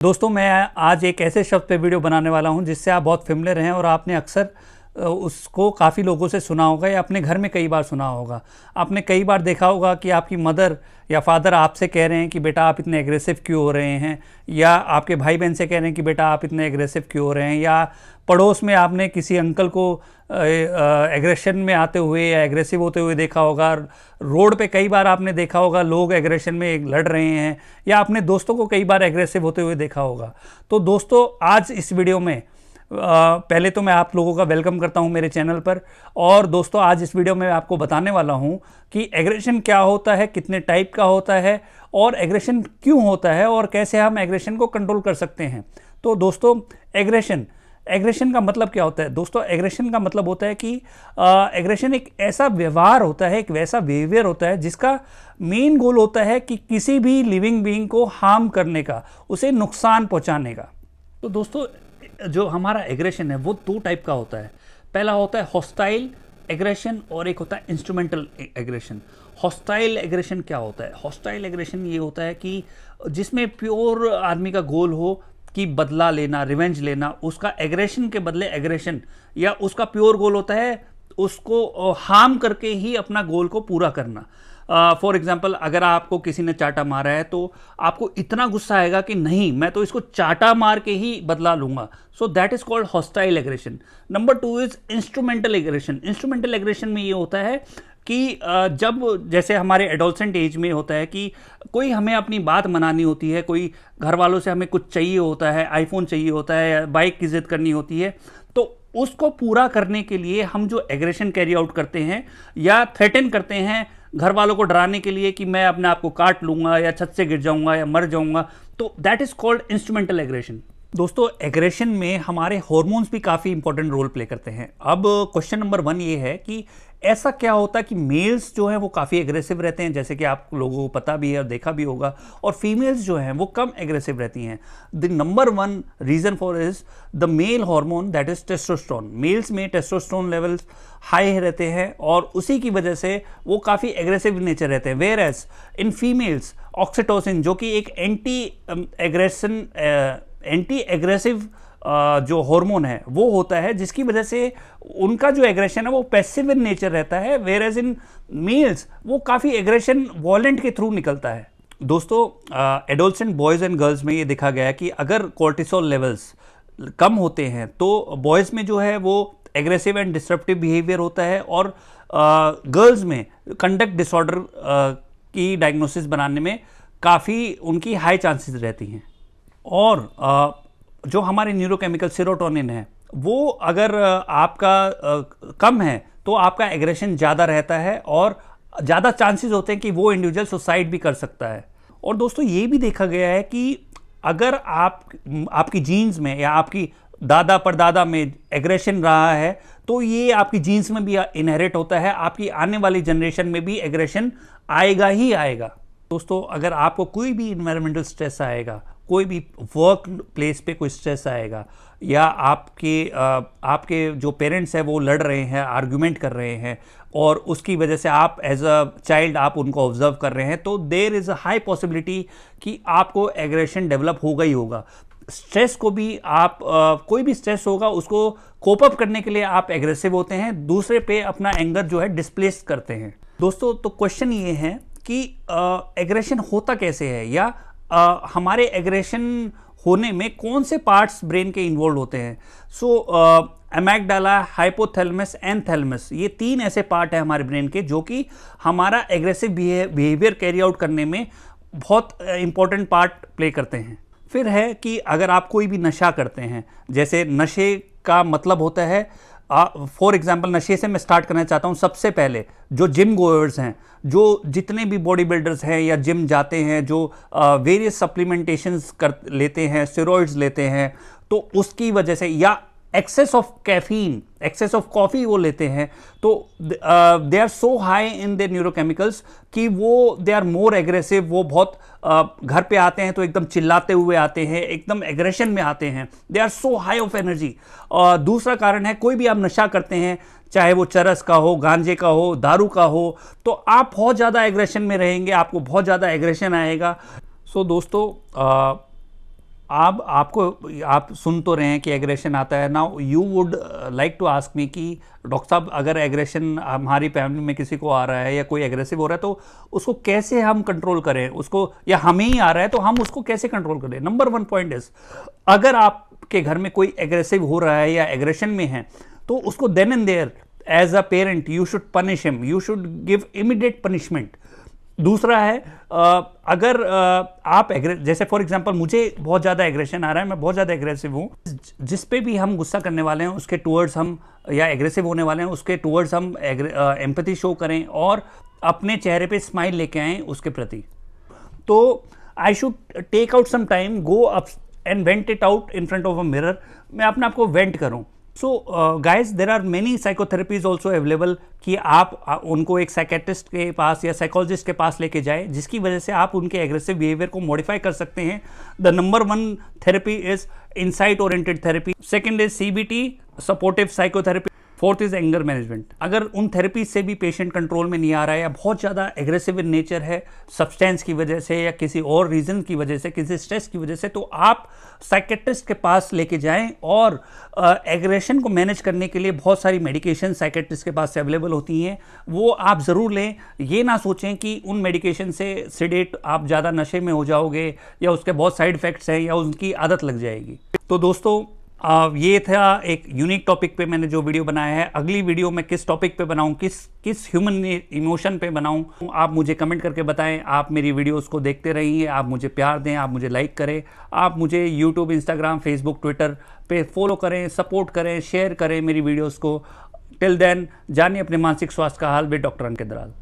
दोस्तों मैं आज एक ऐसे शब्द पे वीडियो बनाने वाला हूं जिससे आप बहुत फेमिलियर हैं और आपने अक्सर उसको काफ़ी लोगों से सुना होगा या अपने घर में कई बार सुना होगा। आपने कई बार देखा होगा कि आपकी मदर या फादर आपसे कह रहे हैं कि बेटा आप इतने एग्रेसिव क्यों हो रहे हैं, या आपके भाई बहन से कह रहे हैं कि बेटा आप इतने एग्रेसिव क्यों हो रहे हैं, या पड़ोस में आपने किसी अंकल को एग्रेशन में आते हुए या एग्रेसिव होते हुए देखा होगा। रोड पे कई बार आपने देखा होगा लोग एग्रेशन में लड़ रहे हैं, या अपने दोस्तों को कई बार एग्रेसिव होते हुए देखा होगा। तो दोस्तों आज इस वीडियो में पहले तो मैं आप लोगों का वेलकम करता हूं मेरे चैनल पर। और दोस्तों आज इस वीडियो में आपको बताने वाला हूं कि एग्रेशन क्या होता है, कितने टाइप का होता है, और एग्रेशन क्यों होता है, और कैसे हम एग्रेशन को कंट्रोल कर सकते हैं। तो दोस्तों एग्रेशन का मतलब क्या होता है? दोस्तों एग्रेशन का मतलब होता है कि एग्रेशन एक ऐसा व्यवहार होता है, एक वैसा बिहेवियर होता है जिसका मेन गोल होता है कि किसी भी लिविंग बीइंग को हार्म करने का, उसे नुकसान पहुंचाने का। तो दोस्तों जो हमारा एग्रेशन है वो दो टाइप का होता है। पहला होता है हॉस्टाइल एग्रेशन और एक होता है इंस्ट्रूमेंटल एग्रेशन। हॉस्टाइल एग्रेशन क्या होता है? हॉस्टाइल एग्रेशन ये होता है कि जिसमें प्योर आदमी का गोल हो कि बदला लेना, रिवेंज लेना, उसका एग्रेशन के बदले एग्रेशन, या उसका प्योर गोल होता है उसको हार्म करके ही अपना गोल को पूरा करना। फॉर एग्जाम्पल अगर आपको किसी ने चाटा मारा है तो आपको इतना गुस्सा आएगा कि नहीं मैं तो इसको चाटा मार के ही बदला लूंगा। So that is called hostile aggression. Number 2 is instrumental aggression. Instrumental aggression में ये होता है कि जब जैसे हमारे एडोलसेंट एज में होता है कि कोई हमें अपनी बात मनानी होती है, कोई घर वालों से हमें कुछ चाहिए होता है, आईफोन चाहिए होता है, बाइक की जिद करनी होती है, तो उसको पूरा करने के लिए हम जो एग्रेशन कैरी आउट करते हैं या थ्रेटन करते हैं घर वालों को डराने के लिए कि मैं अपने आप को काट लूंगा या छत से गिर जाऊंगा या मर जाऊंगा, तो that is called instrumental aggression. दोस्तों एग्रेशन में हमारे हार्मोन्स भी काफ़ी इंपॉर्टेंट रोल प्ले करते हैं। अब क्वेश्चन नंबर 1 ये है कि ऐसा क्या होता है कि मेल्स जो हैं वो काफ़ी एग्रेसिव रहते हैं, जैसे कि आप लोगों को पता भी है और देखा भी होगा, और फीमेल्स जो हैं वो कम एग्रेसिव रहती हैं। The number 1 reason for is the male hormone that is testosterone. Males में टेस्टोस्टेरोन लेवल्स हाई रहते हैं और उसी की वजह से वो काफ़ी एग्रेसिव नेचर रहते हैं। Whereas in females oxytocin जो कि एक एंटी एग्रेसिव जो हार्मोन है वो होता है, जिसकी वजह से उनका जो एग्रेशन है वो पैसिव इन नेचर रहता है। वेयर एज इन मेल्स वो काफ़ी एग्रेशन वॉलेंट के थ्रू निकलता है। दोस्तों एडोलसेंट बॉयज़ एंड गर्ल्स में ये देखा गया है कि अगर कोर्टिसोल लेवल्स कम होते हैं तो बॉयज़ में जो है वो एग्रेसिव एंड डिस्ट्रप्टिव बिहेवियर होता है, और गर्ल्स में कंडक्ट डिसऑर्डर की डायग्नोसिस बनाने में काफ़ी उनकी हाई चांसेस रहती हैं। और जो हमारे न्यूरोकेमिकल सेरोटोनिन है वो अगर आपका कम है तो आपका एग्रेशन ज़्यादा रहता है और ज़्यादा चांसेस होते हैं कि वो इंडिविजुअल सुसाइड भी कर सकता है। और दोस्तों ये भी देखा गया है कि अगर आपकी जीन्स में या आपकी दादा परदादा में एग्रेशन रहा है तो ये आपकी जीन्स में भी इनहेरिट होता है, आपकी आने वाली जनरेशन में भी एग्रेशन आएगा ही आएगा। दोस्तों अगर आपको कोई भी इन्वायरमेंटल स्ट्रेस आएगा, कोई भी वर्क प्लेस पे कोई स्ट्रेस आएगा, या आपके जो पेरेंट्स हैं वो लड़ रहे हैं, आर्गुमेंट कर रहे हैं, और उसकी वजह से आप एज अ चाइल्ड आप उनको ऑब्जर्व कर रहे हैं, तो there is a high possibility कि आपको एग्रेशन डेवलप होगा ही होगा। स्ट्रेस को भी आप कोई भी स्ट्रेस होगा उसको कोप अप करने के लिए आप एग्रेसिव होते हैं, दूसरे पे अपना एंगर जो है डिस्प्लेस करते हैं। दोस्तों तो क्वेश्चन ये है कि एग्रेशन होता कैसे है, या हमारे एग्रेशन होने में कौन से पार्ट्स ब्रेन के इन्वॉल्व होते हैं। सो एमेगडाला, हाइपोथैलेमस एंड थैलेमस, ये 3 ऐसे पार्ट है हमारे ब्रेन के जो कि हमारा एग्रेसिव बिहेवियर कैरी आउट करने में बहुत इंपॉर्टेंट पार्ट प्ले करते हैं। फिर है कि अगर आप कोई भी नशा करते हैं, जैसे नशे का मतलब होता है फॉर एग्जाम्पल नशे से मैं स्टार्ट करना चाहता हूँ। सबसे पहले जो जिम गोअर्स हैं, जो जितने भी बॉडी बिल्डर्स हैं या जिम जाते हैं, जो वेरियस सप्लीमेंटेशंस कर लेते हैं, स्टेरॉइड्स लेते हैं, तो उसकी वजह से, या excess of caffeine, excess of coffee वो लेते हैं, तो they are so high in their neurochemicals कि वो दे आर मोर एग्रेसिव। वो बहुत घर पे आते हैं तो एकदम चिल्लाते हुए आते हैं, एकदम एग्रेशन में आते हैं, they are so high of energy. दूसरा कारण है कोई भी आप नशा करते हैं, चाहे वो चरस का हो, गांजे का हो, दारू का हो, तो आप बहुत ज़्यादा एग्रेशन में रहेंगे, आपको बहुत ज़्यादा एग्रेशन आएगा। सो दोस्तों आप सुन तो रहे हैं कि एग्रेशन आता है। Now you would like to ask me कि डॉक्टर साहब, अगर एग्रेशन हमारी फैमिली में किसी को आ रहा है या कोई एग्रेसिव हो रहा है तो उसको कैसे हम कंट्रोल करें उसको, या हमें ही आ रहा है तो हम उसको कैसे कंट्रोल करें। नंबर 1 पॉइंट इज, अगर आपके घर में कोई एग्रेसिव हो रहा है या एग्रेशन में है तो उसको then and there as a parent you should punish him, you should give immediate punishment. दूसरा है, अगर आप जैसे फॉर एग्जांपल मुझे बहुत ज़्यादा एग्रेशन आ रहा है, मैं बहुत ज़्यादा एग्रेसिव हूँ, जिस पे भी हम गुस्सा करने वाले हैं उसके टूवर्ड्स हम, या एग्रेसिव होने वाले हैं उसके टूवर्ड्स हम एम्पैथी शो करें और अपने चेहरे पे स्माइल लेके आएँ उसके प्रति। तो I should take out some time, go up and vent it out in front of a mirror, मैं अपने आप को वेंट करूँ। So guys, there are many psychotherapies also available कि आप उनको एक साइकेट्रिस्ट के पास या साइकोलॉजिस्ट के पास लेके जाए, जिसकी वजह से आप उनके एग्रेसिव बिहेवियर को मॉडिफाई कर सकते हैं। The number 1 therapy is insight oriented therapy, second is CBT supportive psychotherapy, fourth is anger management. अगर उन थेरेपी से भी पेशेंट कंट्रोल में नहीं आ रहा है या बहुत ज़्यादा एग्रेसिव इन नेचर है सब्सटेंस की वजह से या किसी और रीज़न की वजह से, किसी स्ट्रेस की वजह से, तो आप साइकेट्रिस्ट के पास लेके जाएं। और एग्रेशन को मैनेज करने के लिए बहुत सारी मेडिकेशन साइकेट्रिस्ट के पास से अवेलेबल होती हैं, वो आप ज़रूर लें। ये ना सोचें कि उन मेडिकेशन से सिडेट आप ज़्यादा नशे में हो जाओगे या उसके बहुत साइड इफ़ेक्ट्स हैं या उनकी आदत लग जाएगी। तो दोस्तों, ये था एक यूनिक टॉपिक पे मैंने जो वीडियो बनाया है। अगली वीडियो मैं किस टॉपिक पे बनाऊं, किस ह्यूमन इमोशन पे बनाऊं, आप मुझे कमेंट करके बताएं। आप मेरी वीडियोस को देखते रहिए, आप मुझे प्यार दें, आप मुझे लाइक करें, आप मुझे यूट्यूब, इंस्टाग्राम, फेसबुक, ट्विटर पे फॉलो करें, सपोर्ट करें, शेयर करें मेरी वीडियोज़ को। टिल देन, जानिए अपने मानसिक स्वास्थ्य का हाल विद डॉक्टर अंकित दलाल।